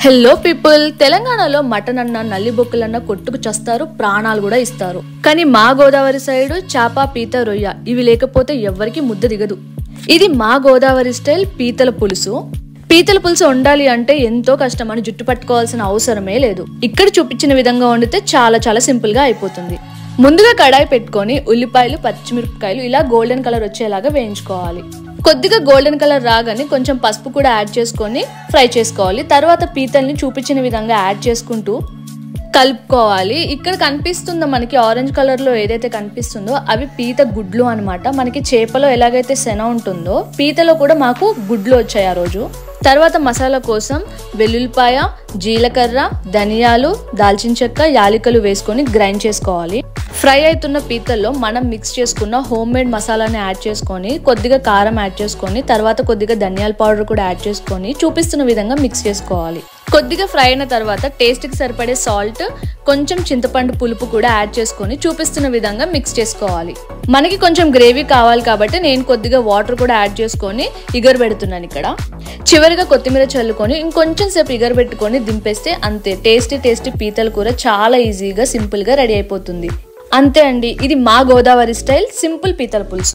Hello people, తెలంగాణలో mutton అన్న నల్లి బొక్కులన్న కొట్టుకు చస్తారు, ప్రాణాలు కూడా ఇస్తారు. కానీ మా గోదావరి సైడ్ చాప, పీత, రొయ్య ఇవి లేకపోతే ఎవ్వరికి ముద్ద దిగదు. ఇది మా గోదావరి స్టైల్ పీతల పులుసు. పీతల పులుసు వండాలి అంటే ఎంతో కష్టం అని జుట్టు పట్టుకోవాల్సిన అవసరమే లేదు. ఇక్కడ చూపించిన విధంగా వండితే చాలా సింపుల్ గా అయిపోతుంది. ముందుగా కడాయి పెట్టుకొని ఉల్లిపాయలు, పచ్చిమిరపకాయలు ఇలా గోల్డెన్ కలర్ వచ్చేలాగా వేయించుకోవాలి. కొద్దిగా గోల్డెన్ కలర్ రాగానే కొంచెం పసుపు కూడా యాడ్ చేసుకొని ఫ్రై చేసుకోవాలి. తర్వాత పీతల్ని చూపించిన విధంగా యాడ్ చేసుకుంటూ కలుపుకోవాలి. ఇక్కడ కనిపిస్తుందో మనకి ఆరెంజ్ కలర్ లో ఏదైతే కనిపిస్తుందో అవి పీత గుడ్లు అన్నమాట. మనకి చేపలో ఎలాగైతే శన ఉంటుందో పీతలో కూడా మాకు గుడ్లు వచ్చాయి ఆ రోజు. తర్వాత మసాలా కోసం వెల్లుల్లిపాయ, జీలకర్ర, ధనియాలు, దాల్చిన చెక్క, యాలకులు వేసుకొని గ్రైండ్ చేసుకోవాలి. ఫ్రై అవుతున్న పీతల్లో మనం మిక్స్ చేసుకున్న హోమ్ మేడ్ మసాలాని యాడ్ చేసుకొని కొద్దిగా కారం యాడ్ చేసుకొని తర్వాత కొద్దిగా ధనియాల పౌడర్ కూడా యాడ్ చేసుకొని చూపిస్తున్న విధంగా మిక్స్ చేసుకోవాలి. కొద్దిగా ఫ్రై అయిన తర్వాత టేస్ట్కి సరిపడే సాల్ట్, కొంచెం చింతపండు పులుపు కూడా యాడ్ చేసుకొని చూపిస్తున్న విధంగా మిక్స్ చేసుకోవాలి. మనకి కొంచెం గ్రేవీ కావాలి కాబట్టి నేను కొద్దిగా వాటర్ కూడా యాడ్ చేసుకొని ఇగరబెడుతున్నాను. ఇక్కడ చివరిగా కొత్తిమీర చల్లుకొని ఇంకొంచెం సేపు ఇగరబెట్టుకొని దింపేస్తే అంతే, టేస్టీ పీతల కూర చాలా ఈజీగా సింపుల్ గా రెడీ అయిపోతుంది. అంతే అండి, ఇది మా గోదావరి స్టైల్ సింపుల్ పీతల పులుసు.